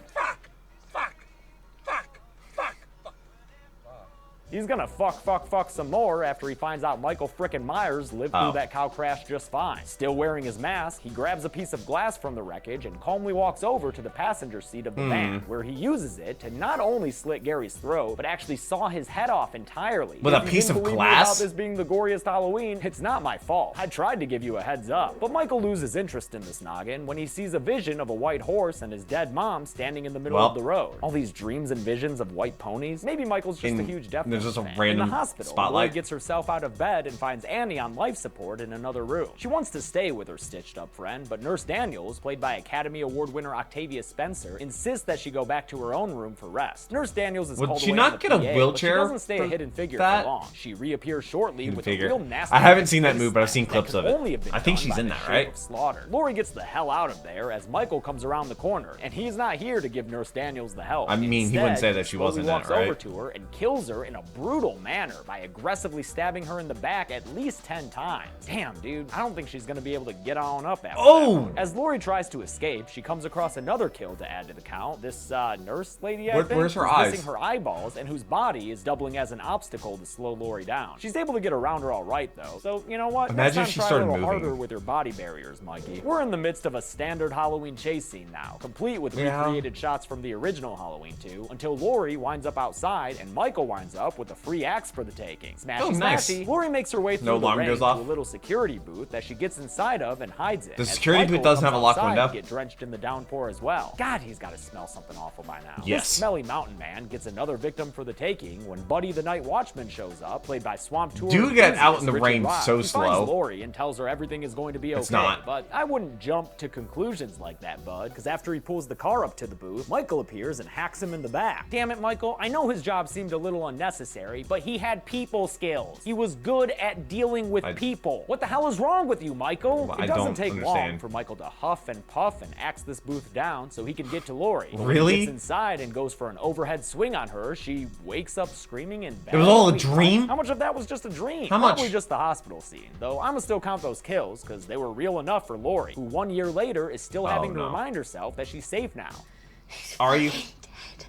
He's gonna fuck some more after he finds out Michael frickin' Myers lived through that cow crash just fine. Still wearing his mask, he grabs a piece of glass from the wreckage and calmly walks over to the passenger seat of the van, where he uses it to not only slit Gary's throat, but actually saw his head off entirely. With If a you piece didn't of believe me glass? about this being the goriest Halloween, it's not my fault. I tried to give you a heads up. But Michael loses interest in this noggin when he sees a vision of a white horse and his dead mom standing in the middle Well, of the road. All these dreams and visions of white ponies? Maybe Michael's just a huge deaf in there's just a fan. random In the hospital, spotlight. Laurie gets herself out of bed and finds Annie on life support in another room. She wants to stay with her stitched-up friend, but Nurse Daniels, played by Academy Award winner Octavia Spencer, insists that she go back to her own room for rest. Nurse Daniels is Would called she away not on the get a PA, wheelchair but she doesn't stay a for hidden figure that? for long. She reappears shortly with figure. a real nasty. I haven't seen that face movie, but I've seen that clips could of it. only have been I think done she's by in the that, shape right? of Slaughter. Laurie gets the hell out of there as Michael comes around the corner, and he's not here to give Nurse Daniels the help. I mean, he wouldn't say that she slowly wasn't in it, walks right? over to her and kills her in a brutal manner by aggressively stabbing her in the back at least 10 times. Damn, dude, I don't think she's gonna be able to get on up after that. As Laurie tries to escape, she comes across another kill to add to the count. This nurse lady, I think, where's her who's eyes? missing her eyeballs and whose body is doubling as an obstacle to slow Laurie down. She's able to get around her all right, though. So, you know what? Imagine Next if she time, try started a little moving. harder with your body barriers, Mikey. We're in the midst of a standard Halloween chase scene now, complete with Yeah. recreated shots from the original Halloween 2, until Laurie winds up outside and Michael winds up with a free axe for the taking. Smashy, Oh, nice. smashy. Laurie makes her way through No the alarm rain goes to off? a little security booth that she gets inside of and hides it. The as security booth Michael doesn't comes have a locked outside window? to get drenched in the downpour as well. God, he's got to smell something awful by now. Yes. This smelly mountain man gets another victim for the taking when Buddy the Night Watchman shows up, played by Swamp Tour Dude get out in the enthusiast rain Richard Rock. so He slow. finds Laurie and tells her everything is going to be okay. It's not. But I wouldn't jump to conclusions like that, bud, because after he pulls the car up to the booth, Michael appears and hacks him in the back. Damn it, Michael, I know his job seemed a little unnecessary, but he had people skills. He was good at dealing with people. What the hell is wrong with you, Michael? Well, It I doesn't don't take long understand. for Michael to huff and puff and axe this booth down so he can get to Laurie. When Really? he gets inside and goes for an overhead swing on her, she wakes up screaming in bed. It was all a Wait, what? dream? How much of that was just a dream? How much? Probably just the hospital scene, though I'ma still count those kills because they were real enough for Laurie, who 1 year later is still having to no. remind herself that she's safe now. Are you?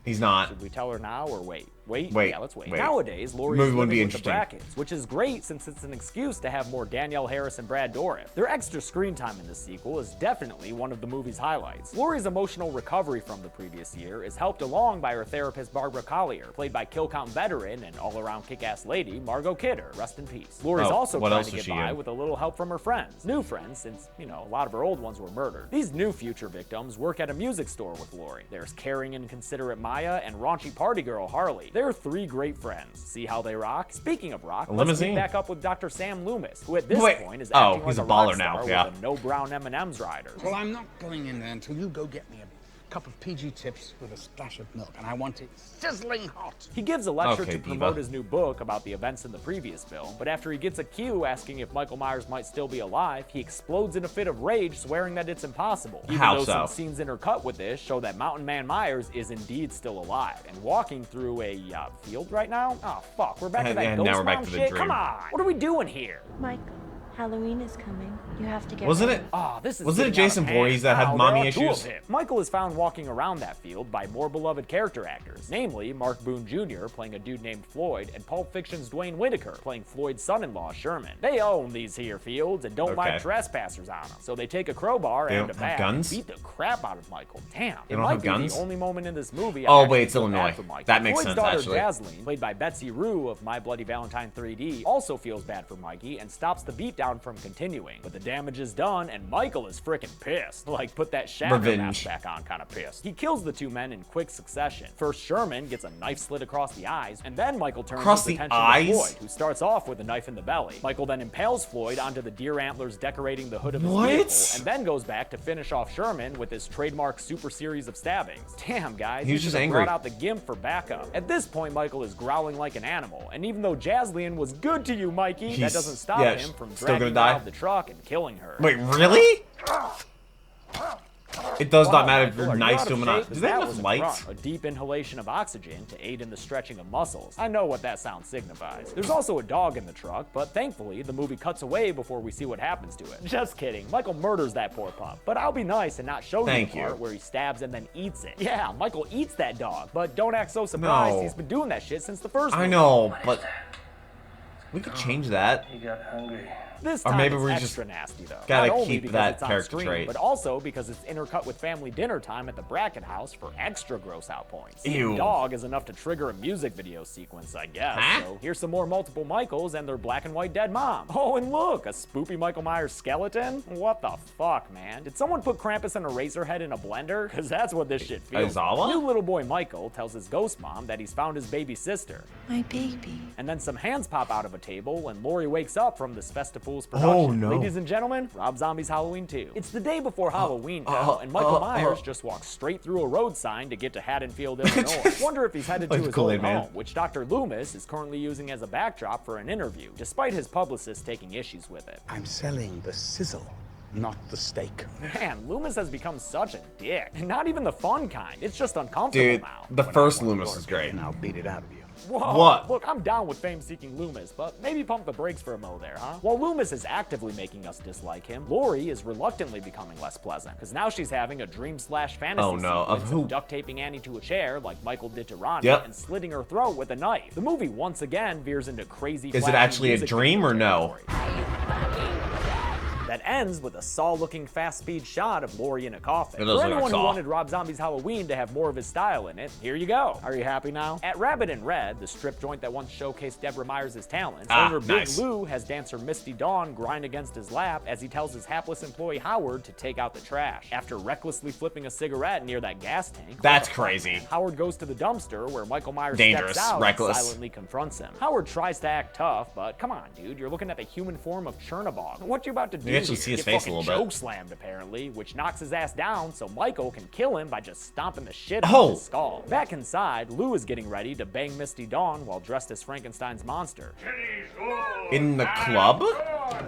He's not. Should we tell her now or wait? Wait, Yeah, let's wait. wait. Nowadays, Laurie's Movie wouldn't living be with the interesting. brackets, which is great since it's an excuse to have more Danielle Harris and Brad Dourif. Their extra screen time in this sequel is definitely one of the movie's highlights. Laurie's emotional recovery from the previous year is helped along by her therapist Barbara Collier, played by kill count veteran and all-around kick-ass lady Margot Kidder. Rest in peace. Laurie's Oh, also what trying else to was get she by in? with a little help from her friends. New friends, since, you know, a lot of her old ones were murdered. These new future victims work at a music store with Laurie. There's caring and considerate Maya and raunchy party girl Harley. They're three great friends. See how they rock? Speaking of rock, let's limousine. meet back up with Dr. Sam Loomis, who at this Wait. point is Oh, acting he's like a a rock baller now, star yeah. with a no brown M&M's rider. Well, I'm not going in there until you go get me a cup of PG Tips with a splash of milk, and I want it sizzling hot. He gives a lecture Okay, to diva. promote his new book about the events in the previous film, but after he gets a cue asking if Michael Myers might still be alive, he explodes in a fit of rage, swearing that it's impossible. Even How though so? some scenes intercut with this show that Mountain Man Myers is indeed still alive and walking through a field right now. Oh fuck, we're back to that And ghost now we're back mom to the shit. dream. Come on, what are we doing here? Michael, Halloween is coming. You have to get Wasn't ready. it? Oh, this is Wasn't it getting out of Jason hand. Voorhees that had Now, mommy there are two issues? of him. Michael is found walking around that field by more beloved character actors, namely Mark Boone Jr. playing a dude named Floyd and Pulp Fiction's Dwayne Whitaker playing Floyd's son-in-law Sherman. They own these here fields and don't like Okay. trespassers on them, so they take a crowbar They and a don't have bat guns? and beat the crap out of Michael. Damn, it don't might have be guns? the only moment in this movie. Oh, I wait, actually it's feel Illinois. bad for Michael. That makes Floyd's sense, daughter, actually. Jasleen, played by Betsy Rue of My Bloody Valentine 3D, also feels bad for Mikey and stops the beatdown from continuing. But the damage is done, and Michael is frickin' pissed. Like, put that shadow Revenge. mask back on kind of pissed. He kills the two men in quick succession. First, Sherman gets a knife slit across the eyes, and then Michael turns Across his the attention eyes? to Floyd, who starts off with a knife in the belly. Michael then impales Floyd onto the deer antlers decorating the hood of his What? vehicle, and then goes back to finish off Sherman with his trademark super series of stabbings. Damn, guys, He was you just should've angry. brought out the GIMP for backup. At this point, Michael is growling like an animal, and even though Jasleen was good to you, Mikey, that He's- doesn't stop yeah, him from still dragging gonna her die? out of the truck and killing her. Wait, really? It does Wow, not matter if Michael, you're are you nice out to of him or not. shape? Do they have That enough was a lights? grunt, a deep inhalation of oxygen to aid in the stretching of muscles. I know what that sound signifies. There's also a dog in the truck, but thankfully, the movie cuts away before we see what happens to it. Just kidding. Michael murders that poor pup. But I'll be nice and not show Thank you the you. part where he stabs and then eats it. Yeah, Michael eats that dog, but don't act so surprised. No. He's been doing that shit since the first I movie. know, but we could change that. He got hungry. This Or time maybe it's we're extra just nasty though. gotta Not only keep because that it's on character screen, trait. but also because it's intercut with family dinner time at the Brackett house for extra gross out points. Ew. The dog is enough to trigger a music video sequence, I guess. Huh? So here's some more multiple Michaels and their black and white dead mom. Oh, and look, a spoopy Michael Myers skeleton? What the fuck, man? Did someone put Krampus and Eraserhead in a blender? Cause that's what this shit feels like. Aizawa? New little boy Michael tells his ghost mom that he's found his baby sister. My baby. And then some hands pop out of a table and Laurie wakes up from this Festivals production. Oh, no. Ladies and gentlemen, Rob Zombie's Halloween 2. It's the day before Halloween now, and Michael Myers just walks straight through a road sign to get to Haddonfield, Illinois. Wonder if he's headed to Like his Kool-Aid old Man. home, which Dr. Loomis is currently using as a backdrop for an interview, despite his publicist taking issues with it. I'm selling the sizzle, not the steak. Man, Loomis has become such a dick. And not even the fun kind. It's just uncomfortable Dude, now. the first Loomis is great. And I'll beat it out of you. Whoa, What? Look, I'm down with fame-seeking Loomis, but maybe pump the brakes for a mo there, huh? While Loomis is actively making us dislike him, Laurie is reluctantly becoming less pleasant, because now she's having a dream/fantasy Oh, no, of sequence who? of duct taping Annie to a chair, like Michael did to Ronnie, Yep. and slitting her throat with a knife. The movie once again veers into crazy. Is it flashy actually a music dream video or no? territory. That ends with a Saw-looking fast-speed shot of Laurie in a coffin. It does For look like anyone who Saw. wanted Rob Zombie's Halloween to have more of his style in it, here you go. Are you happy now? At Rabbit in Red, the strip joint that once showcased Deborah Myers' talents, owner Big nice. Lou has dancer Misty Dawn grind against his lap as he tells his hapless employee Howard to take out the trash. After recklessly flipping a cigarette near that gas tank, That's what the fuck, crazy. man? Howard goes to the dumpster where Michael Myers Dangerous, steps out reckless. and silently confronts him. Howard tries to act tough, but come on, dude, you're looking at the human form of Chernabog. What you about to do? You actually here? see his Get face a fucking little bit. choke slammed apparently, which knocks his ass down so Michael can kill him by just stomping the shit out Oh. of his skull. Back inside, Lou is getting ready to bang Misty Dawn while dressed as Frankenstein's monster. In the club?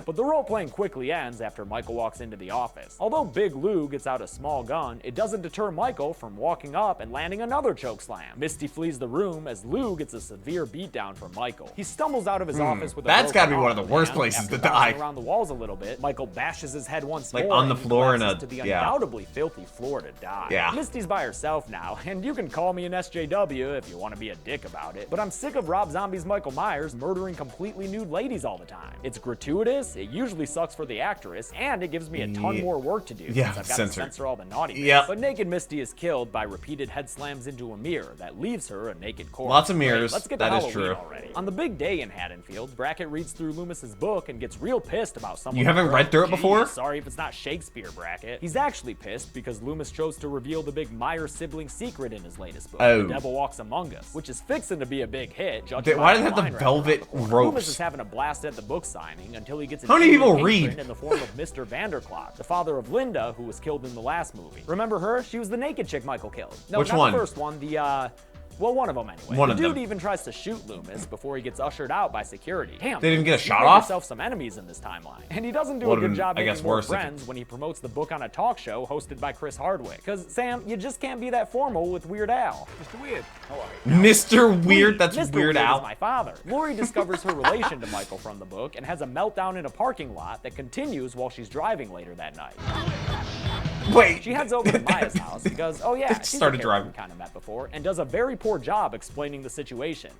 But the role-playing quickly ends after Michael walks into the office. Although Big Lou gets out a small gun, it doesn't deter Michael from walking up and landing another chokeslam. Misty flees the room as Lou gets a severe beatdown from Michael. He stumbles out of his office with a That's broken gotta be one of the arm, worst and places after to die. bouncing around the walls a little bit, Michael bashes his head once Like more on the and he floor in collapses a- to the yeah. undoubtedly filthy floor to die. Yeah. Misty's by herself now, and you can call me an SJW if you want to be a dick about it, but I'm sick of Rob Zombie's Michael Myers murdering completely nude ladies all the time. It's gratuitous, it usually sucks for the actress, and it gives me a ton Yeah. more work to do Yeah, since I've got censor. to censor all the naughty bits. Yep. But Naked Misty is killed by repeated head slams into a mirror that leaves her a naked corpse. Lots of Great, mirrors, let's get that to is Halloween true. already. On the big day in Haddonfield, Brackett reads through Loomis's book and gets real pissed about someone. You haven't read through it before? Sorry if it's not Shakespeare, Brackett. He's actually pissed because Loomis chose to reveal the big Myers sibling secret in his latest book, Oh. The Devil Walks Among Us, which is fixing to be a big hit. Why do they have the line right velvet around the corner. Loomis ropes? is having a blast at the book signing until he gets an How many people alien read? imprint in the form of Mr. Vanderklot, the father of Linda, who was killed in the last movie. Remember her? She was the naked chick Michael killed. No, Which not one? the first one. Well, one of them anyway. One the of dude them. even tries to shoot Loomis before he gets ushered out by security. Damn, They didn't get a you shot made off? yourself some enemies in this timeline. And he doesn't do Would've a good been, job I making guess, more worse if it- friends when he promotes the book on a talk show hosted by Chris Hardwick. Cause Sam, you just can't be that formal with Weird Al. Mr. Weird, how are you? Mr. Weird, that's Mr. Weird Is Al. my father. Laurie discovers her relation to Michael from the book and has a meltdown in a parking lot that continues while she's driving later that night. Wait. She heads over to Maya's house because, oh yeah, she's Started a driving. kind of met before, and does a very poor job explaining the situation.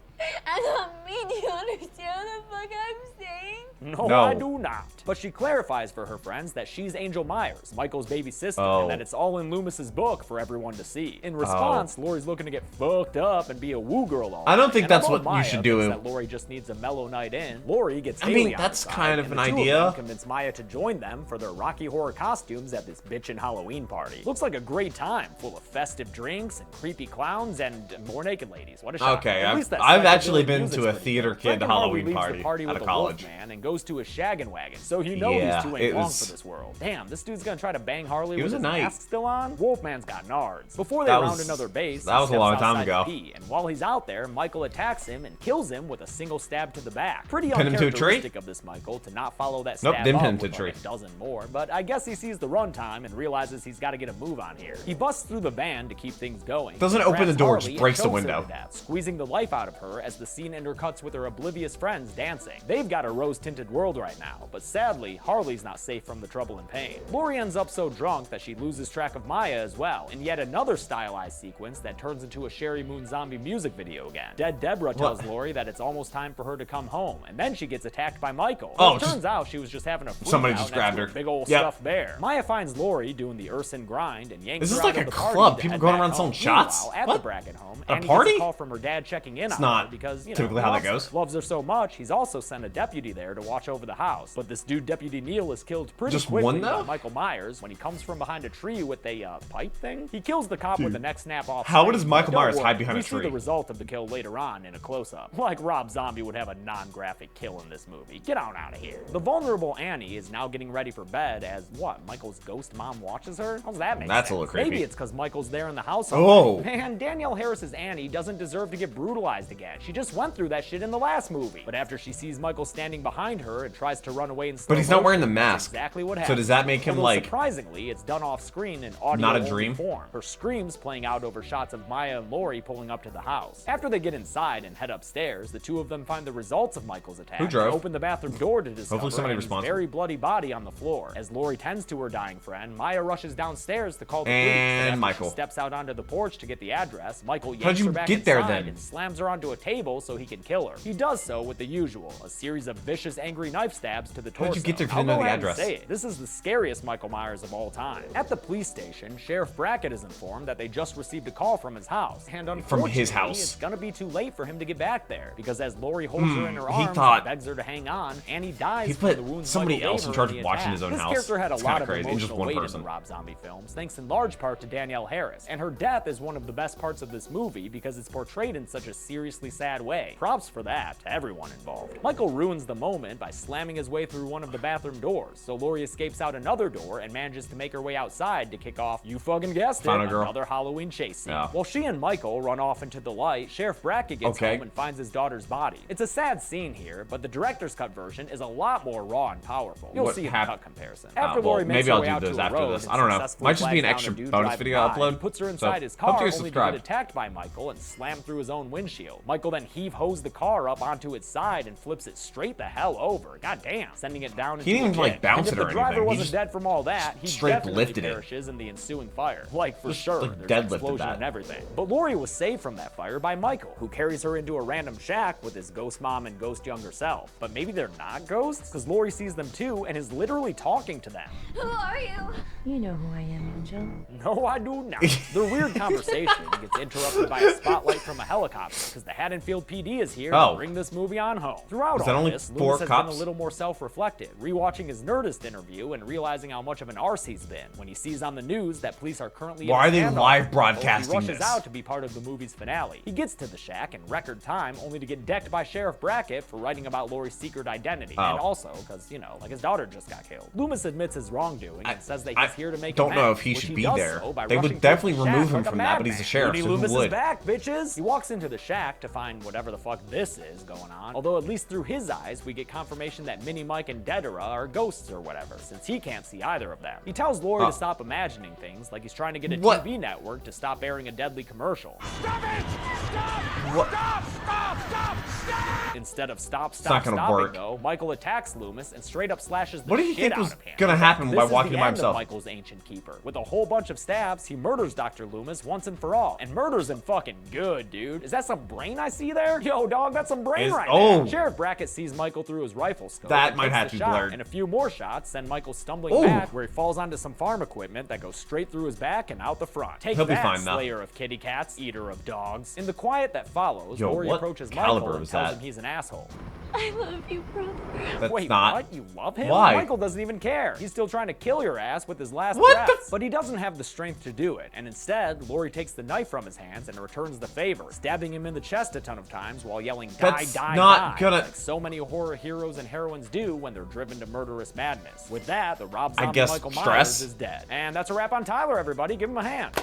I don't mean you understand what the fuck I'm saying. No, No. I do not. But she clarifies for her friends that she's Angel Myers, Michael's baby sister, Oh. and that it's all in Loomis's book for everyone to see. In response, Laurie's looking to get fucked up and be a woo girl all I don't night. think And that's although what you Maya should do. thinks that Laurie just needs a mellow night in, Laurie gets I Haley mean, on that's her side, kind of and an the two idea. them convince Maya to join them for their Rocky Horror costumes at this bitchin' Halloween party. Looks like a great time, full of festive drinks and creepy clowns and more naked ladies. What a shock. Okay, At least that I've actually psychedelic been music's to a pretty theater good. kid Franken Halloween leaves party the party out with of the college. Wolfman and goes to a shaggin' wagon, so you know Yeah, these two it ain't long was- for this world. Damn, this dude's gonna try to bang Harley He with was a his knight. mask still on? Wolfman's got nards. Before they That round was- another base, that he was a long steps time outside to ago. pee, and while he's out there, Michael attacks him and kills him with a single stab to the back. Pretty Pin him to a tree? uncharacteristic of this Michael to not follow that Nope, stab didn't up pin him to with a tree. like a dozen more, but I guess he sees the runtime and realizes he's got to get a move on here. He busts through the van to keep things going. Doesn't He open the grabs door, Harley just and breaks the chokes her window. to death, squeezing the life out of her as the scene intercuts with her oblivious friends dancing. They've got a rose-tinted enchanted world right now, but sadly, Harley's not safe from the trouble and pain. Laurie ends up so drunk that she loses track of Maya as well, in yet another stylized sequence that turns into a Sherry Moon zombie music video again. Dead Deborah tells Laurie that it's almost time for her to come home, and then she gets attacked by Michael. Well, it turns out she was just having a freak somebody out just grabbed her. Big old stuffed bear. Maya finds Laurie doing the Urson grind and yanks Is this her like out a of the party club? to People head going back around home. selling shots? Meanwhile, at What? the Brackett home, A Annie party? gets a call from her dad checking in on not her because, you know, typically how that loves goes. her. Loves her so much, he's also sent a deputy there to watch over the house. But this dude, Deputy Neal, is killed pretty Just quickly one, though? by Michael Myers when he comes from behind a tree with a pipe thing. He kills the cop with a neck snap off. How does screen, Michael but don't Myers hide worry, behind a we see tree? the result of the kill later on in a close-up. Like Rob Zombie would have a non-graphic kill in this movie. Get on out of here. The vulnerable Annie is now getting ready for bed as what? Michael's ghost mom watches her? How's that make That's sense? a little creepy. Maybe it's because Michael's there in the house. Oh. Man, Danielle Harris's Annie doesn't deserve to get brutalized again. She just went through that shit in the last movie. But after she sees Michael standing behind her and tries to run away in slow But he's not motion, wearing the that's mask. exactly what So happens. does that make him Although like surprisingly, it's done off screen in audio not a only dream? form. Her screams playing out over shots of Maya and Laurie pulling up to the house. After they get inside and head upstairs, the two of them find the results of Michael's attack. Who drove? And open the bathroom door to discover Hopefully somebody Annie's responsible. very bloody body on the floor. As Laurie tends to her dying friend, Maya rushes downstairs to call the And police. But after Michael. she steps out onto the porch to get the address, Michael How'd yanks you her back get there, inside then? and slams her onto a table so he can kill her. He does so with the usual, a series of vicious, angry knife stabs to the torso. How'd you get there if you I'll didn't know go the ahead and address? say it. This is the scariest Michael Myers of all time. At the police station, Sheriff Brackett is informed that they just received a call from his house. And unfortunately, it's gonna be too late for him to get back there, because as Laurie holds her in her arms and begs her to hang on, Annie dies he from put the wounds somebody Michael else gave in her charge the of watching attack. his own This house. character had a It's lot kinda of crazy. It's just emotional one weight person. in the Rob Zombie films, thanks in large part to Danielle Harris. And her death is one of the best parts of this movie because it's portrayed in such a seriously sad way. Props for that to everyone involved. Michael ruins the moment by slamming his way through one of the bathroom doors, so Laurie escapes out another door and manages to make her way outside to kick off, you fucking guessed it, Final girl. another Halloween chase scene. Yeah. While she and Michael run off into the light, Sheriff Brackett gets home and finds his daughter's body. It's a sad scene here, but the director's cut version is a lot more raw and powerful. You'll see in the cut comparison. After Laurie makes maybe her I'll way do out those to a after road this. and I don't know. successfully Might just be an flags extra down a dude bonus driving video by, upload. puts her So, inside his hope car you're only to get subscribed. attacked by Michael and slammed through his own windshield. Michael then heave-hos the car up onto its side and flips it straight the hell over. God damn, sending it down into He didn't a even, like, ditch. bounce And it if or the driver anything. He wasn't just dead from all that, he straight definitely lifted it. perishes in the ensuing fire. Like, for sure, like, there's an deadlifted explosion that. and everything. But Laurie was saved from that fire by Michael, who carries her into a random shack with his ghost mom and ghost younger self. But maybe they're not ghosts, because Laurie sees them too and is literally talking to them. Who are you? You know who I am, Angel. No, I do not. Their weird conversation gets interrupted by a spotlight from a helicopter, because the Haddonfield PD is here to bring this movie on home. Throughout Is that all only this, 4 Loomis has been cops? a little more self-reflective, rewatching his Nerdist interview and realizing how much of an arse he's been when he sees on the news that police are currently Why are in a they standoff live with broadcasting Michael. He rushes this? out to be part of the movie's finale. He gets to the shack in record time, only to get decked by Sheriff Brackett for writing about Laurie's secret identity, and also because, you know, like his daughter just got killed. Loomis admits his wrongdoing and says that he's here to make don't know amends, if he which should be does there. so by They would rushing towards definitely the shack remove him like a from that, but he's a madman. sheriff, Looney so who Loomis would? is back, bitches! He walks into the shack to find whatever the fuck this is going on, although at least through his eyes, we get confirmation that Mini Mike and Dedera are ghosts or whatever, since he can't see either of them. He tells Laurie to stop imagining things, like he's trying to get a TV network to stop airing a deadly commercial. Stop it! Stop! What? Stop! Stop! Stop! Stop! Instead of stop, not gonna stopping, work. though, Michael attacks Loomis and straight up slashes the What do you shit think out was of him. gonna happen by This is walking the by end of himself? Michael's ancient keeper. With a whole bunch of stabs, he murders Dr. Loomis once and for all. And murders him fucking good, dude. Is that some brain I see there? Yo, dog, that's some brain right there. Sheriff Brackett sees Michael through his rifle scope. That and might takes have the to be shot, blurred. And a few more shots send Michael stumbling back, where he falls onto some farm equipment that goes straight through his back and out the front. Take He'll be that, fine now. slayer of kitty cats, eater of dogs. In the quiet that follows, Yo, Laurie what approaches caliber Michael and is tells that? him he's an asshole. I love you, brother. That's Wait, not. what? You love him? Why? Michael doesn't even care. He's still trying to kill your ass with his last What breaths. the But he doesn't have the strength to do it, and instead, Laurie takes the knife from his hands and returns the favor, stabbing him in the chest a ton of times while yelling, "Die, That's die, not die," gonna- like so many horror heroes and heroines do when they're driven to murderous madness. With that, the Rob Zombie guess Michael stress. Myers is dead. And that's a wrap on Tyler, everybody. Give him a hand.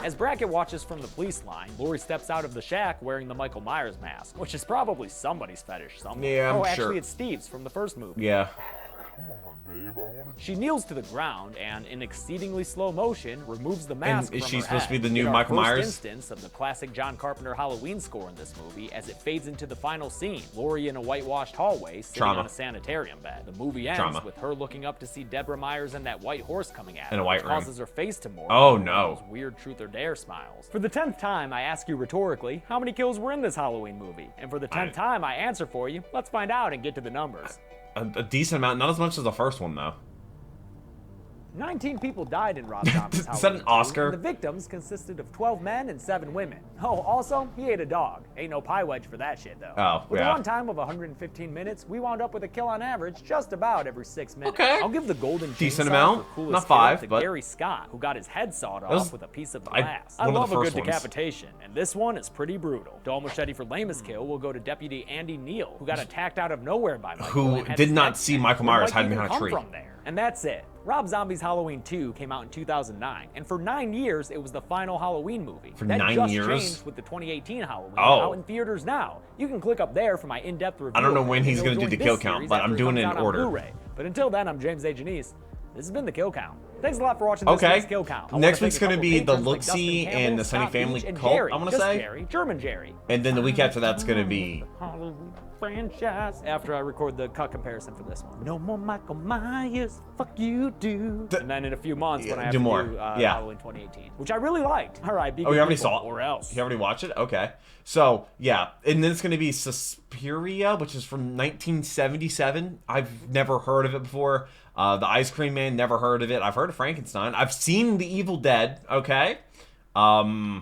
As Brackett watches from the police line, Laurie steps out of the shack wearing the Michael Myers mask, which is probably somebody's fetish somewhere. Yeah, I'm actually, sure. it's Steve's from the first movie. Yeah. She kneels to the ground and, in exceedingly slow motion, removes the mask And is from she her supposed head. to be the new We get our Michael first Myers? instance of the classic John Carpenter Halloween score in this movie as it fades into the final scene. Laurie in a whitewashed hallway sitting on a sanitarium bed. The movie ends with her looking up to see Deborah Myers and that white horse coming at her, in a white which room. causes her face to morph. Oh, into no. those weird truth or dare smiles. For the 10th time, I ask you rhetorically, how many kills were in this Halloween movie? And for the 10th time, I answer for you. Let's find out and get to the numbers. A decent amount, not as much as the first one though. 19 people died in Rob Zombie's Is that Halloween an Oscar? 2, and the victims consisted of 12 men and 7 women. Oh, also, he ate a dog. Ain't no pie wedge for that shit, though. Oh, With yeah. a runtime of 115 minutes, we wound up with a kill on average just about every 6 minutes. Okay. I'll give the golden Decent chainsaw amount. for coolest Not kill 5, to but Gary Scott, who got his head sawed was- off with a piece of glass. I one of love the a good first ones. decapitation, and this one is pretty brutal. Dull machete for lamest kill will go to Deputy Andy Neal, who got attacked out of nowhere by Michael. Who and had did his not neck see snapped. Michael Where Myers Mike hiding even behind a come tree. from there? And that's it. Rob Zombie's Halloween 2 came out in 2009, and for 9 years, it was the final Halloween movie. For that 9 just years? changed with the 2018 Halloween Oh. out in theaters now. You can click up there for my in-depth review. I don't know when and he's it'll gonna do join the this kill count, series but after I'm doing comes it in out on order. Blu-ray. But until then, I'm James A. Janice. This has been the Kill Count. Thanks a lot for watching this Okay. week's Kill Count. I Next wanna week's thank a gonna couple be the patrons like Look-See Dustin and Campbell, the Sunny Scott Family Beach, and Cult, Jerry, I wanna just say. Jerry, German Jerry. And then the week after that's gonna be Halloween franchise. After I record the cut comparison for this one. No more Michael Myers, fuck you do. And then in a few months when I have do to more. do Yeah. Halloween 2018, which I really liked. All right, be Oh, good you already people, saw it? or else. You already watched it? Okay. So, yeah. And then it's going to be Suspiria, which is from 1977. I've never heard of it before. The Ice Cream Man, never heard of it. I've heard of Frankenstein. I've seen The Evil Dead. Okay. Yeah,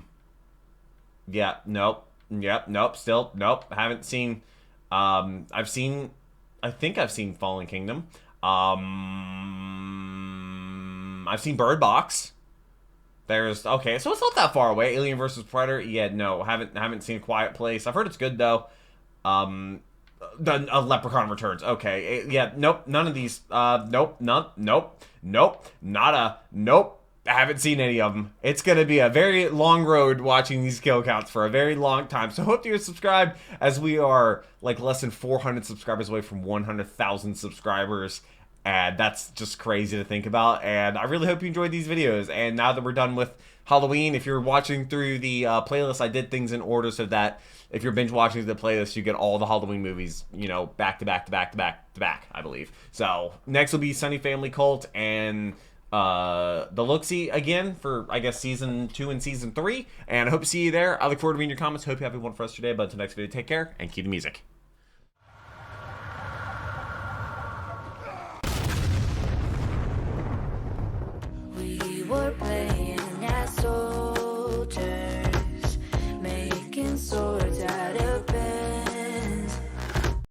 nope. Yep, nope. Still, nope. Haven't seen... I think I've seen Fallen Kingdom. I've seen Bird Box. Okay, so it's not that far away. Alien vs. Predator. Yeah, no, haven't seen A Quiet Place. I've heard it's good though. The Leprechaun Returns. Okay, yeah, nope, none of these. Nope, nope, nope, nada, nope. I haven't seen any of them. It's going to be a very long road watching these kill counts for a very long time. So hope you're subscribed, as we are like less than 400 subscribers away from 100,000 subscribers. And that's just crazy to think about. And I really hope you enjoyed these videos. And now that we're done with Halloween, if you're watching through the playlist, I did things in order so that if you're binge watching the playlist, you get all the Halloween movies, you know, back to back to back to back to back, I believe. So next will be Sunny Family Cult and the Look-See again for, I guess, season 2 and season 3. And I hope to see you there. I look forward to reading your comments. Hope you have a wonderful rest of your day. But until next video, take care and keep the music. We were playing